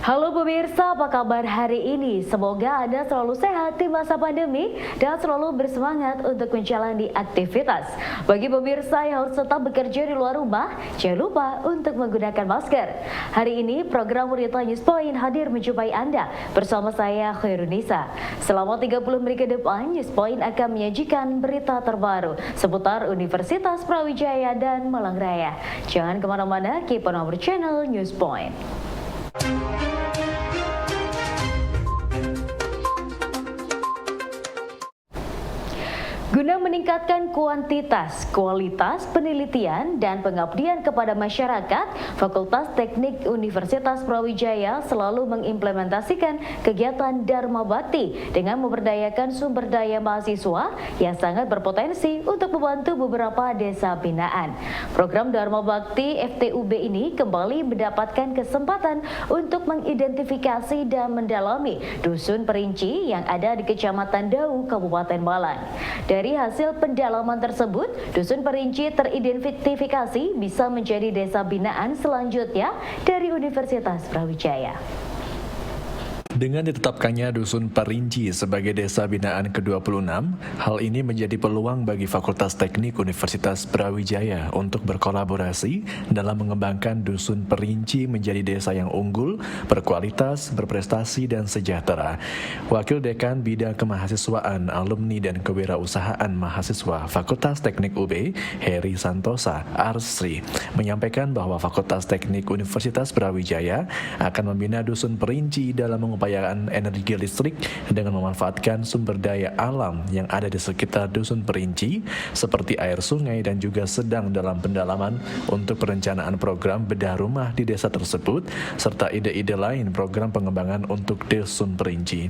Halo pemirsa, apa kabar hari ini? Semoga Anda selalu sehat di masa pandemi dan selalu bersemangat untuk menjalani aktivitas. Bagi pemirsa yang harus tetap bekerja di luar rumah, jangan lupa untuk menggunakan masker. Hari ini program Berita News Point hadir menjumpai Anda bersama saya Khairunisa. Selama 30 menit ke depan, News Point akan menyajikan berita terbaru seputar Universitas Brawijaya dan Malang Raya. Jangan kemana-mana, keep on our channel News Point. Guna meningkatkan kuantitas, kualitas penelitian, dan pengabdian kepada masyarakat, Fakultas Teknik Universitas Brawijaya selalu mengimplementasikan kegiatan Dharma Bakti dengan memberdayakan sumber daya mahasiswa yang sangat berpotensi untuk membantu beberapa desa binaan. Program Dharma Bakti FTUB ini kembali mendapatkan kesempatan untuk mengidentifikasi dan mendalami dusun perinci yang ada di Kecamatan Dau, Kabupaten Malang. Dari hasil pendalaman tersebut, Dusun Perinci teridentifikasi bisa menjadi desa binaan selanjutnya dari Universitas Brawijaya. Dengan ditetapkannya Dusun Perinci sebagai desa binaan ke-26, hal ini menjadi peluang bagi Fakultas Teknik Universitas Brawijaya untuk berkolaborasi dalam mengembangkan Dusun Perinci menjadi desa yang unggul, berkualitas, berprestasi, dan sejahtera. Wakil Dekan Bidang Kemahasiswaan, Alumni, dan Kewirausahaan Mahasiswa Fakultas Teknik UB, Heri Santosa Arsri, menyampaikan bahwa Fakultas Teknik Universitas Brawijaya akan membina Dusun Perinci dalam mengupayakan energi listrik dengan memanfaatkan sumber daya alam yang ada di sekitar Dusun Perinci seperti air sungai, dan juga sedang dalam pendalaman untuk perencanaan program bedah rumah di desa tersebut serta ide-ide lain program pengembangan untuk Dusun Perinci.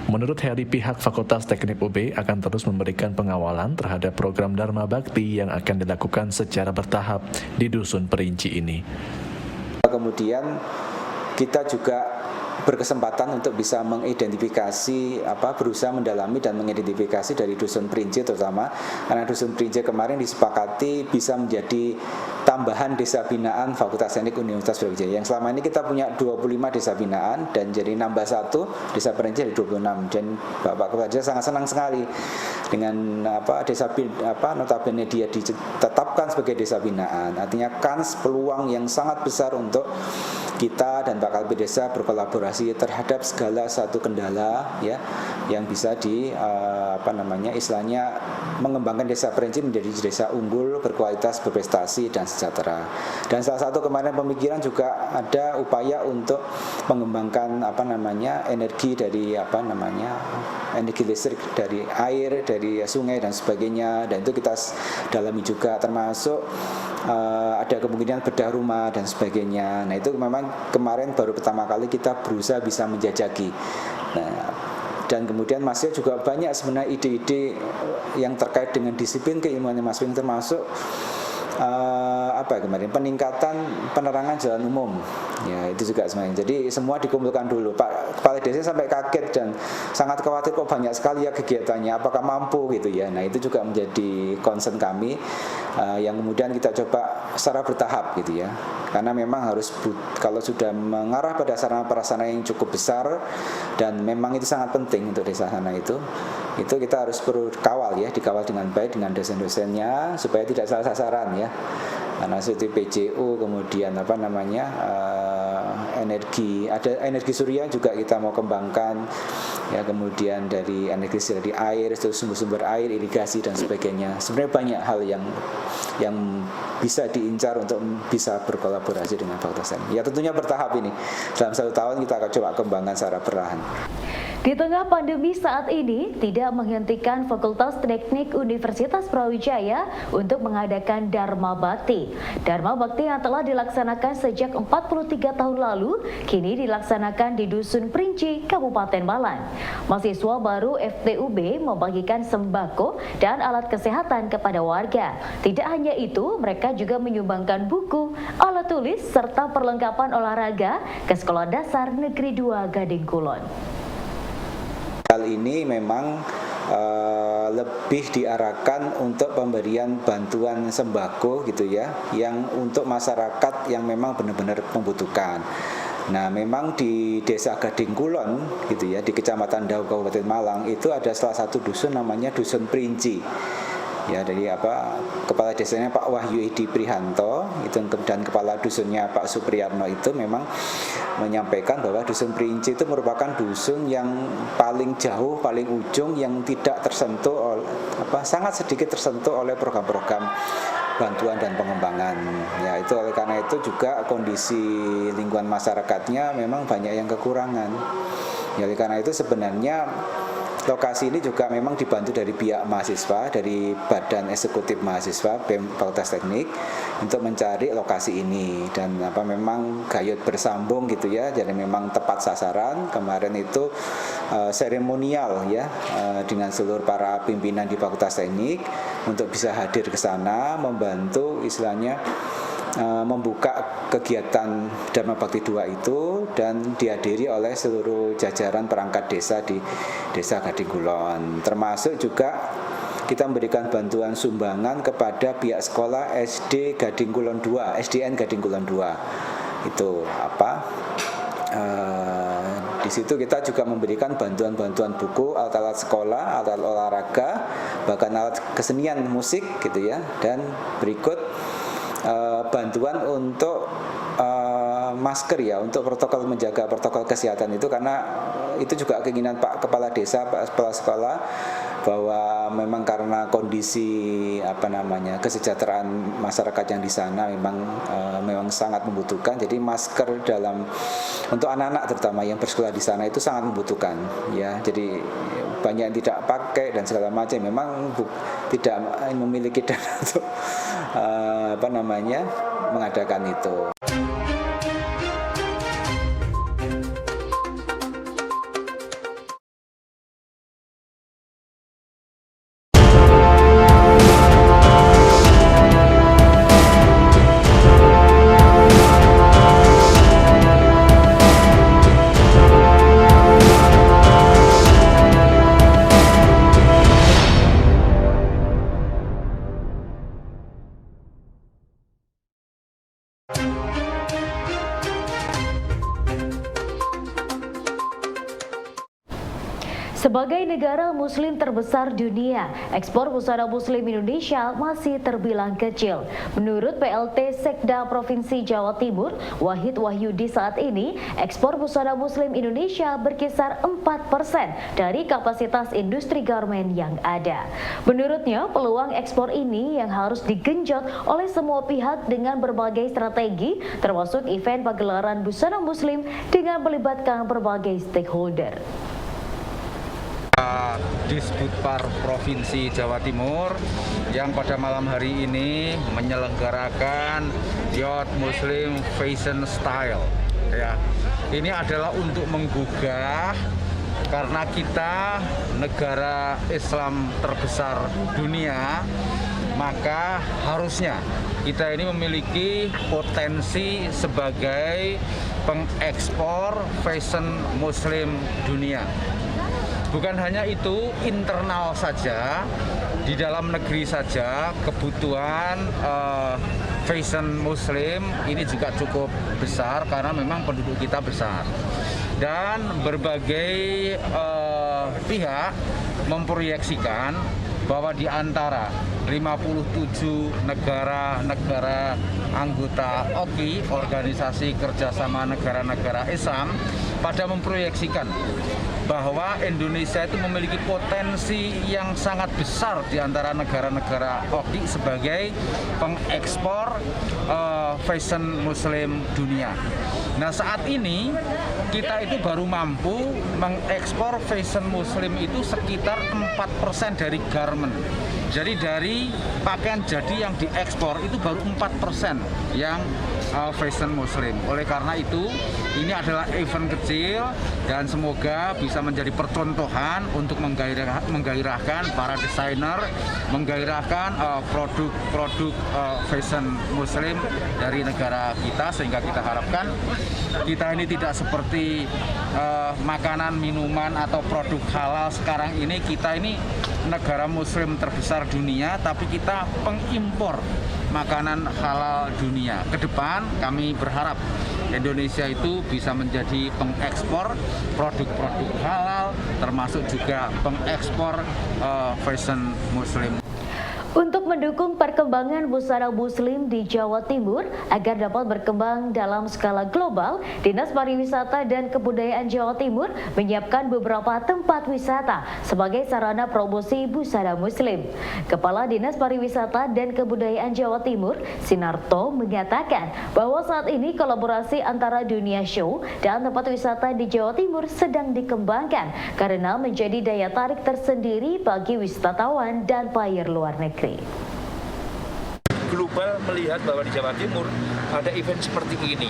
Menurut Heri, pihak Fakultas Teknik UB akan terus memberikan pengawalan terhadap program Dharma Bakti yang akan dilakukan secara bertahap di Dusun Perinci ini. Kemudian kita juga berkesempatan untuk bisa mengidentifikasi, berusaha mendalami dan mengidentifikasi dari Dusun Perinci terutama, karena Dusun Perinci kemarin disepakati bisa menjadi tambahan desa binaan Fakultas Teknik Universitas Brawijaya. Yang selama ini kita punya 25 desa binaan dan jadi nambah satu desa Perinci dari 26, dan Bapak Kepala Desa sangat senang sekali dengan desa notabene dia ditetapkan sebagai desa binaan. Artinya kans peluang yang sangat besar untuk kita dan Pak Kalpi Desa berkolaborasi terhadap segala satu kendala ya yang bisa istilahnya mengembangkan desa Perinci menjadi desa unggul, berkualitas, berprestasi, dan sejahtera. Dan salah satu kemarin pemikiran juga ada upaya untuk mengembangkan energi dari energi listrik dari air, dari sungai dan sebagainya, dan itu kita dalami juga, termasuk ada kemungkinan bedah rumah dan sebagainya. Nah itu memang kemarin baru pertama kali kita berusaha bisa menjajaki. Nah, dan kemudian masih juga banyak sebenarnya ide-ide yang terkait dengan disiplin keilmuan masing-masing, termasuk peningkatan penerangan jalan umum. Ya, itu juga sebenarnya. Jadi semua dikumpulkan dulu. Pak Kepala Desa sampai kaget dan sangat khawatir kok banyak sekali ya kegiatannya, apakah mampu gitu ya. Nah, itu juga menjadi concern kami yang kemudian kita coba secara bertahap gitu ya. Karena memang harus kalau sudah mengarah pada sarana prasarana yang cukup besar dan memang itu sangat penting untuk desa sana itu kita harus perlu kawal ya, dikawal dengan baik dengan dosen-dosennya supaya tidak salah sasaran ya. Karena seperti PJU, kemudian ada energi surya juga kita mau kembangkan ya, kemudian dari energi dari air, sumber-sumber air, irigasi dan sebagainya. Sebenarnya banyak hal yang bisa diincar untuk bisa berkolaborasi dengan Fakultas Teknik. Ya tentunya bertahap ini. Dalam 1 tahun kita akan coba kembangkan secara perlahan. Di tengah pandemi saat ini, tidak menghentikan Fakultas Teknik Universitas Brawijaya untuk mengadakan Dharma Bakti. Dharma Bakti yang telah dilaksanakan sejak 43 tahun lalu, kini dilaksanakan di Dusun Perinci, Kabupaten Malang. Mahasiswa baru FTUB membagikan sembako dan alat kesehatan kepada warga. Tidak hanya itu, mereka juga menyumbangkan buku, alat tulis, serta perlengkapan olahraga ke Sekolah Dasar Negeri 2 Gading Kulon. Hal ini memang lebih diarahkan untuk pemberian bantuan sembako gitu ya, yang untuk masyarakat yang memang benar-benar membutuhkan. Nah, memang di Desa Gading Kulon gitu ya, di Kecamatan Dau Kabupaten Malang itu ada salah satu dusun namanya Dusun Perinci. Ya, dari kepala desanya Pak Wahyu Edi Prihanto itu, dan kepala dusunnya Pak Supriyarno itu memang menyampaikan bahwa Dusun Perinci itu merupakan dusun yang paling jauh, paling ujung, yang tidak tersentuh sangat sedikit tersentuh oleh program-program bantuan dan pengembangan. Ya, itu oleh karena itu juga kondisi lingkungan masyarakatnya memang banyak yang kekurangan. Ya, oleh karena itu sebenarnya lokasi ini juga memang dibantu dari pihak mahasiswa, dari Badan Eksekutif Mahasiswa BEM Fakultas Teknik untuk mencari lokasi ini, dan memang gayut bersambung gitu ya, jadi memang tepat sasaran. Kemarin itu seremonial ya, dengan seluruh para pimpinan di Fakultas Teknik untuk bisa hadir ke sana membantu istilahnya membuka kegiatan Dharma Bakti 2 itu, dan dihadiri oleh seluruh jajaran perangkat desa di Desa Gading Kulon. Termasuk juga kita memberikan bantuan sumbangan kepada pihak sekolah SD Gading Kulon 2, SDN Gading Kulon 2. Itu di situ kita juga memberikan bantuan-bantuan buku, alat-alat sekolah, alat olahraga, bahkan alat kesenian musik gitu ya, dan berikut bantuan untuk masker ya, untuk menjaga protokol kesehatan itu, karena itu juga keinginan Pak Kepala Desa, Pak Kepala Sekolah, bahwa memang karena kondisi kesejahteraan masyarakat yang di sana memang sangat membutuhkan. Jadi masker untuk anak-anak terutama yang bersekolah di sana itu sangat membutuhkan ya. Jadi banyak yang tidak pakai dan segala macam, memang tidak memiliki dana untuk mengadakan itu. Sebagai negara muslim terbesar dunia, ekspor busana muslim Indonesia masih terbilang kecil. Menurut PLT Sekda Provinsi Jawa Timur, Wahid Wahyudi, saat ini ekspor busana muslim Indonesia berkisar 4% dari kapasitas industri garmen yang ada. Menurutnya, peluang ekspor ini yang harus digenjot oleh semua pihak dengan berbagai strategi, termasuk event pagelaran busana muslim dengan melibatkan berbagai stakeholder. Disbudpar Provinsi Jawa Timur yang pada malam hari ini menyelenggarakan Youth Muslim Fashion Style ya. Ini adalah untuk menggugah, karena kita negara Islam terbesar dunia, maka harusnya kita ini memiliki potensi sebagai pengekspor fashion muslim dunia. Bukan hanya itu, internal saja, di dalam negeri saja kebutuhan fashion muslim ini juga cukup besar, karena memang penduduk kita besar. Dan berbagai pihak memproyeksikan bahwa di antara 57 negara-negara anggota OKI, Organisasi Kerjasama Negara-Negara Islam, pada memproyeksikan bahwa Indonesia itu memiliki potensi yang sangat besar di antara negara-negara OKI sebagai pengekspor fashion muslim dunia. Nah, saat ini kita itu baru mampu mengekspor fashion muslim itu sekitar 4% dari garment. Jadi dari pakaian jadi yang diekspor itu baru 4% yang fashion muslim. Oleh karena itu, ini adalah event kecil dan semoga bisa menjadi percontohan untuk menggairahkan para desainer, menggairahkan produk-produk fashion muslim dari negara kita, sehingga kita harapkan kita ini tidak seperti makanan, minuman atau produk halal sekarang ini. Kita ini negara muslim terbesar dunia, tapi kita pengimpor makanan halal dunia. Ke depan kami berharap Indonesia itu bisa menjadi pengekspor produk-produk halal, termasuk juga pengekspor fashion muslim. Untuk mendukung perkembangan busana muslim di Jawa Timur agar dapat berkembang dalam skala global, Dinas Pariwisata dan Kebudayaan Jawa Timur menyiapkan beberapa tempat wisata sebagai sarana promosi busana muslim. Kepala Dinas Pariwisata dan Kebudayaan Jawa Timur, Sinarto, mengatakan bahwa saat ini kolaborasi antara dunia show dan tempat wisata di Jawa Timur sedang dikembangkan karena menjadi daya tarik tersendiri bagi wisatawan dan buyer luar negeri. Global melihat bahwa di Jawa Timur ada event seperti ini.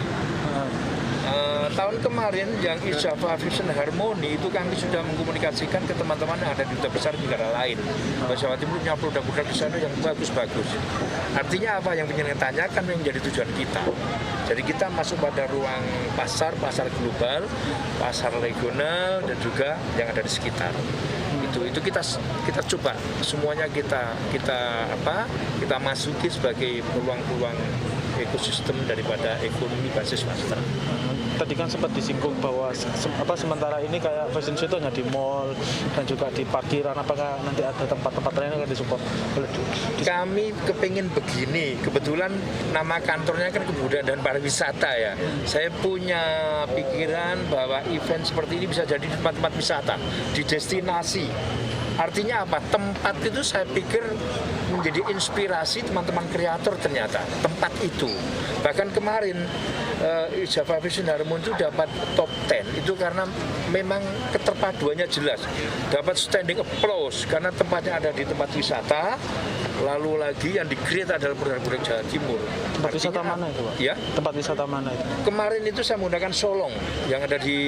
Tahun kemarin yang Ijazah Fashion Harmony itu kami sudah mengkomunikasikan ke teman-teman yang ada di duta besar negara lain. Bahwa Jawa Timur punya produk-produk di sana yang bagus-bagus. Artinya apa yang ingin ditanyakan yang menjadi tujuan kita. Jadi kita masuk pada ruang pasar global, pasar regional dan juga yang ada di sekitar. Itu kita coba semuanya kita masuki sebagai peluang-peluang ekosistem daripada ekonomi basis master. Tadi kan sempat disinggung bahwa sementara ini kayak fashion show itu hanya di mall dan juga di parkiran. Apakah nanti ada tempat-tempat lain yang akan disupport? Kami kepingin begini, kebetulan nama kantornya kan Kebudayaan dan Pariwisata ya. Saya punya pikiran bahwa event seperti ini bisa jadi di tempat-tempat wisata, di destinasi. Artinya apa? Tempat itu saya pikir menjadi inspirasi teman-teman kreator ternyata. Tempat itu. Bahkan kemarin Ijazah Fashion Harmony itu dapat top 10. Itu karena memang keterpaduannya jelas. Dapat standing applause karena tempatnya ada di tempat wisata. Lalu lagi yang di-create adalah produk-produk Jawa Timur. Tempat wisata mana itu, Pak? Ya? Tempat wisata mana itu? Kemarin itu saya menggunakan Solong yang ada di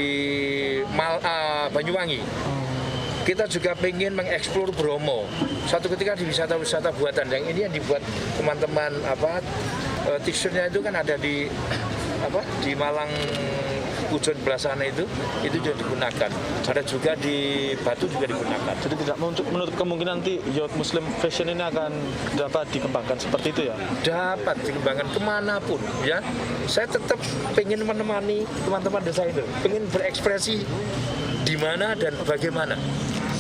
Banyuwangi. Kita juga pengen mengeksplor Bromo. Suatu ketika di wisata-wisata buatan yang ini yang dibuat teman-teman t-shirtnya itu kan ada di Malang Pujon belah sana itu juga digunakan. Ada juga di Batu juga digunakan. Jadi tidak menutup kemungkinan nanti youth Muslim fashion ini akan dapat dikembangkan seperti itu ya? Dapat dikembangkan kemanapun ya. Saya tetap pengen menemani teman-teman desainer, pengen berekspresi di mana dan bagaimana.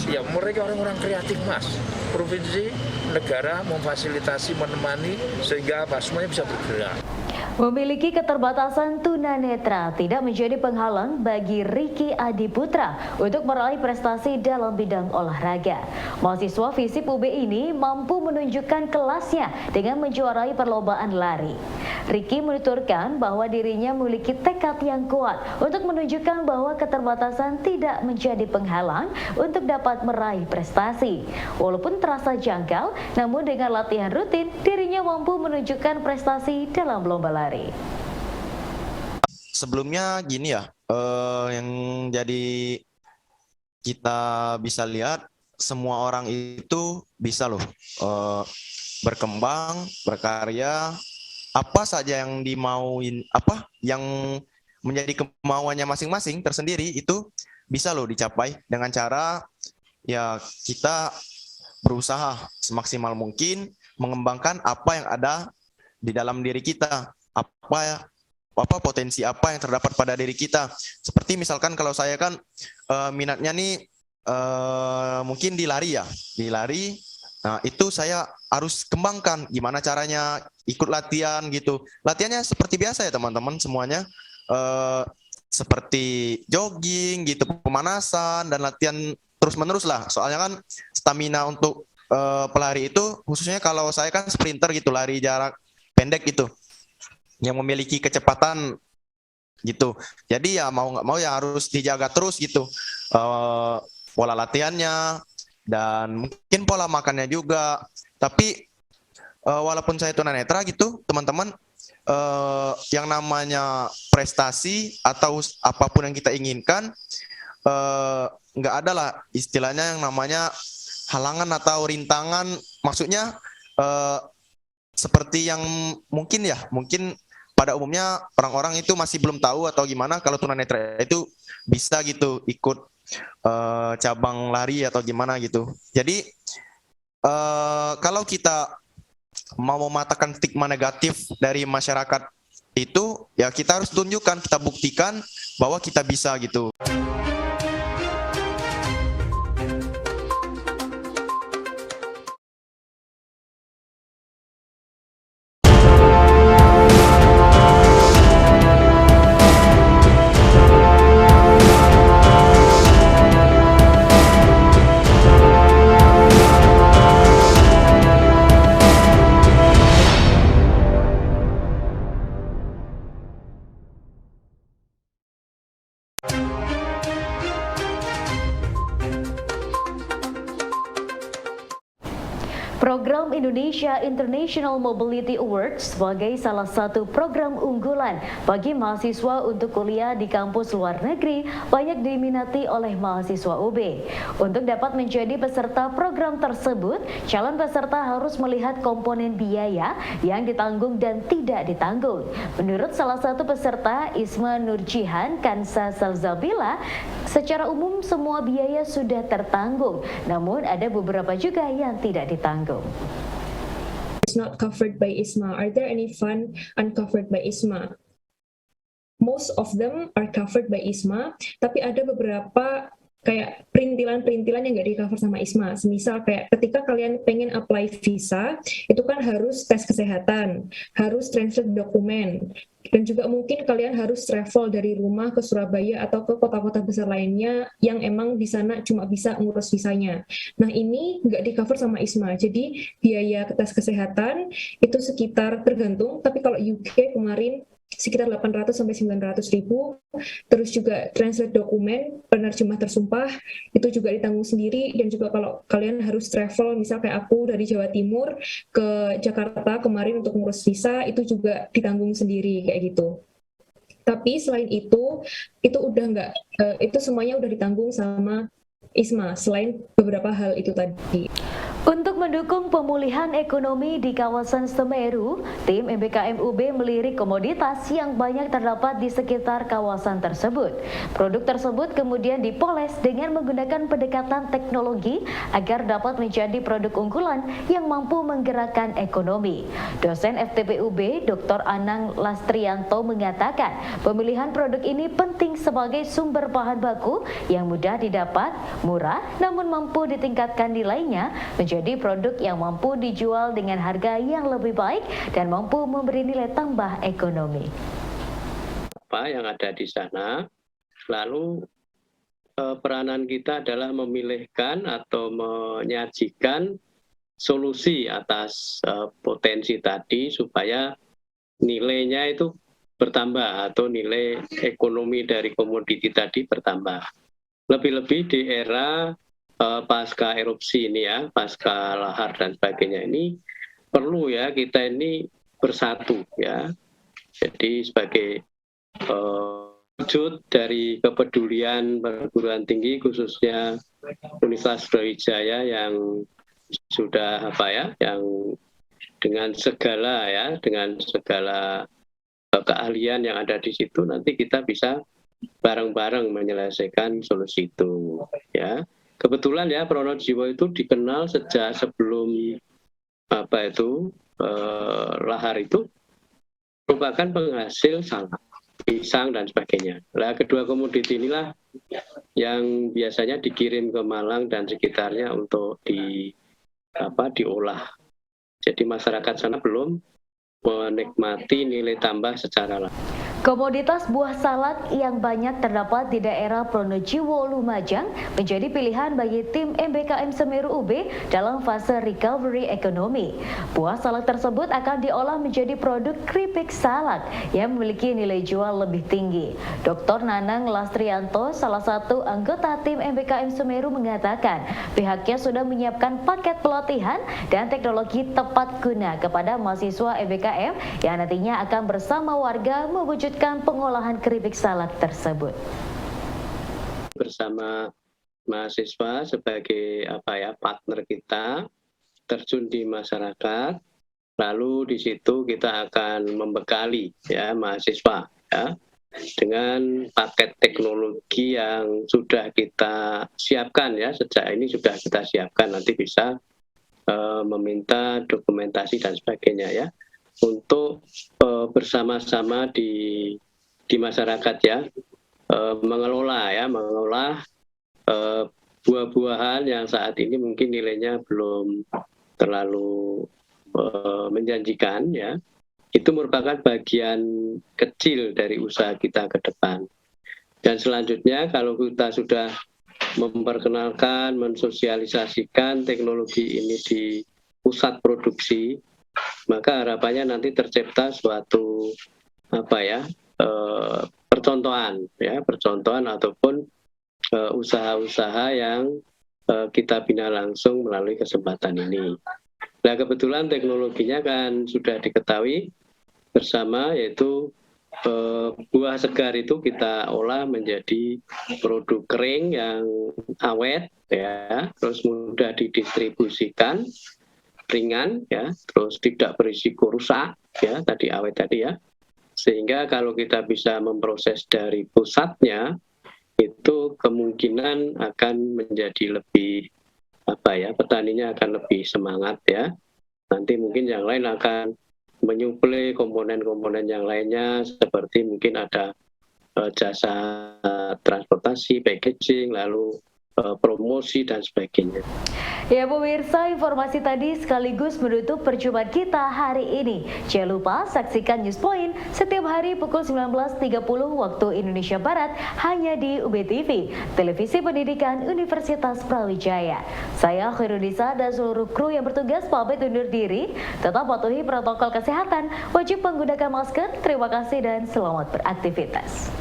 Ya mereka orang-orang kreatif mas. Provinsi, negara memfasilitasi, menemani sehingga semuanya bisa bergerak. Memiliki keterbatasan tunanetra tidak menjadi penghalang bagi Ricky Adiputra untuk meraih prestasi dalam bidang olahraga. Mahasiswa FISIP UB ini mampu menunjukkan kelasnya dengan menjuarai perlombaan lari. Ricky menuturkan bahwa dirinya memiliki tekad yang kuat untuk menunjukkan bahwa keterbatasan tidak menjadi penghalang untuk dapat meraih prestasi. Walaupun terasa janggal, namun dengan latihan rutin, dirinya mampu menunjukkan prestasi dalam lomba lari. Sebelumnya gini ya, yang jadi kita bisa lihat semua orang itu bisa loh berkembang, berkarya, apa saja yang dimauin, yang menjadi kemauannya masing-masing tersendiri itu bisa loh dicapai dengan cara ya kita berusaha semaksimal mungkin mengembangkan apa yang ada di dalam diri kita. Apa potensi apa yang terdapat pada diri kita. Seperti misalkan kalau saya kan minatnya nih mungkin di lari ya. Di lari, nah itu saya harus kembangkan gimana caranya ikut latihan gitu. Latihannya seperti biasa ya teman-teman semuanya. seperti jogging gitu, pemanasan dan latihan terus-menerus lah. Soalnya kan stamina untuk pelari itu, khususnya kalau saya kan sprinter gitu, lari jarak pendek gitu, yang memiliki kecepatan gitu. Jadi ya mau nggak mau ya harus dijaga terus gitu, pola latihannya dan mungkin pola makannya juga. Tapi walaupun saya tunanetra gitu, teman-teman, yang namanya prestasi atau apapun yang kita inginkan, nggak ada lah istilahnya yang namanya halangan atau rintangan. Maksudnya seperti yang mungkin pada umumnya orang-orang itu masih belum tahu atau gimana, kalau tunanetra itu bisa gitu ikut cabang lari atau gimana gitu. Jadi kalau kita mau mematahkan stigma negatif dari masyarakat itu, ya kita harus tunjukkan, kita buktikan bahwa kita bisa gitu. Program Indonesia International Mobility Awards sebagai salah satu program unggulan bagi mahasiswa untuk kuliah di kampus luar negeri banyak diminati oleh mahasiswa UB. Untuk dapat menjadi peserta program tersebut, calon peserta harus melihat komponen biaya yang ditanggung dan tidak ditanggung. Menurut salah satu peserta, Isma Nurjihan Kansa Salzabila, secara umum semua biaya sudah tertanggung, namun ada beberapa juga yang tidak ditanggung. It's not covered by ISMA. Are there any fund uncovered by ISMA? Most of them are covered by ISMA, tapi ada beberapa kayak perintilan-perintilan yang nggak di-cover sama ISMA. Semisal kayak ketika kalian pengen apply visa, itu kan harus tes kesehatan, harus translate dokumen, dan juga mungkin kalian harus travel dari rumah ke Surabaya atau ke kota-kota besar lainnya yang emang di sana cuma bisa ngurus visanya. Nah ini nggak di-cover sama ISMA, jadi biaya tes kesehatan itu sekitar tergantung, tapi kalau UK kemarin sekitar 800 sampai 900 ribu, terus juga translate dokumen, penerjemah tersumpah, itu juga ditanggung sendiri, dan juga kalau kalian harus travel, misal kayak aku dari Jawa Timur ke Jakarta kemarin untuk ngurus visa, itu juga ditanggung sendiri kayak gitu. Tapi selain itu udah nggak, itu semuanya udah ditanggung sama ISMA, selain beberapa hal itu tadi. Untuk mendukung pemulihan ekonomi di kawasan Semeru, tim MBKM UB melirik komoditas yang banyak terdapat di sekitar kawasan tersebut. Produk tersebut kemudian dipoles dengan menggunakan pendekatan teknologi agar dapat menjadi produk unggulan yang mampu menggerakkan ekonomi. Dosen FTP UB, Dr. Anang Lastrianto mengatakan, pemilihan produk ini penting sebagai sumber bahan baku yang mudah didapat, murah, namun mampu ditingkatkan nilainya menjadi produk yang mampu dijual dengan harga yang lebih baik dan mampu memberi nilai tambah ekonomi. Apa yang ada di sana, lalu peranan kita adalah memilihkan atau menyajikan solusi atas potensi tadi supaya nilainya itu bertambah atau nilai ekonomi dari komoditi tadi bertambah. Lebih-lebih di era pasca erupsi ini ya, pasca lahar dan sebagainya ini perlu ya kita ini bersatu ya. Jadi sebagai wujud dari kepedulian perguruan tinggi khususnya Universitas Brawijaya yang sudah yang dengan segala keahlian yang ada di situ, nanti kita bisa bareng-bareng menyelesaikan solusi itu ya. Kebetulan ya Pronojiwo itu dikenal sejak sebelum lahar itu merupakan penghasil salak, pisang dan sebagainya. Nah, kedua komoditi inilah yang biasanya dikirim ke Malang dan sekitarnya untuk diolah. Jadi masyarakat sana belum menikmati nilai tambah secara langsung. Komoditas buah salak yang banyak terdapat di daerah Pronojiwo, Lumajang menjadi pilihan bagi tim MBKM Semeru UB dalam fase recovery ekonomi. Buah salak tersebut akan diolah menjadi produk keripik salak yang memiliki nilai jual lebih tinggi. Dr. Nanang Lastrianto, salah satu anggota tim MBKM Semeru, mengatakan pihaknya sudah menyiapkan paket pelatihan dan teknologi tepat guna kepada mahasiswa MBKM yang nantinya akan bersama warga mewujudkan pengolahan keripik salak tersebut. Bersama mahasiswa sebagai partner kita terjun di masyarakat, lalu di situ kita akan membekali mahasiswa dengan paket teknologi yang sudah kita siapkan sejak ini sudah kita siapkan, nanti bisa meminta dokumentasi dan sebagainya untuk bersama-sama di masyarakat mengelola buah-buahan yang saat ini mungkin nilainya belum terlalu menjanjikan itu merupakan bagian kecil dari usaha kita ke depan. Dan selanjutnya kalau kita sudah memperkenalkan, mensosialisasikan teknologi ini di pusat produksi, maka harapannya nanti tercipta suatu percontohan ataupun usaha-usaha yang kita bina langsung melalui kesempatan ini. Nah, kebetulan teknologinya kan sudah diketahui bersama, yaitu buah segar itu kita olah menjadi produk kering yang awet terus mudah didistribusikan, ringan terus tidak berisiko rusak tadi awet tadi sehingga kalau kita bisa memproses dari pusatnya itu kemungkinan akan menjadi lebih petaninya akan lebih semangat nanti mungkin yang lain akan menyuplai komponen-komponen yang lainnya seperti mungkin ada jasa transportasi, packaging, lalu promosi dan sebagainya. Ya pemirsa, informasi tadi sekaligus menutup perjumpaan kita hari ini. Jangan lupa saksikan News Point setiap hari pukul 19.30 waktu Indonesia Barat hanya di UB TV, Televisi Pendidikan Universitas Brawijaya. Saya Khairunisa dan seluruh kru yang bertugas pamit undur diri. Tetap patuhi protokol kesehatan, wajib menggunakan masker. Terima kasih dan selamat beraktivitas.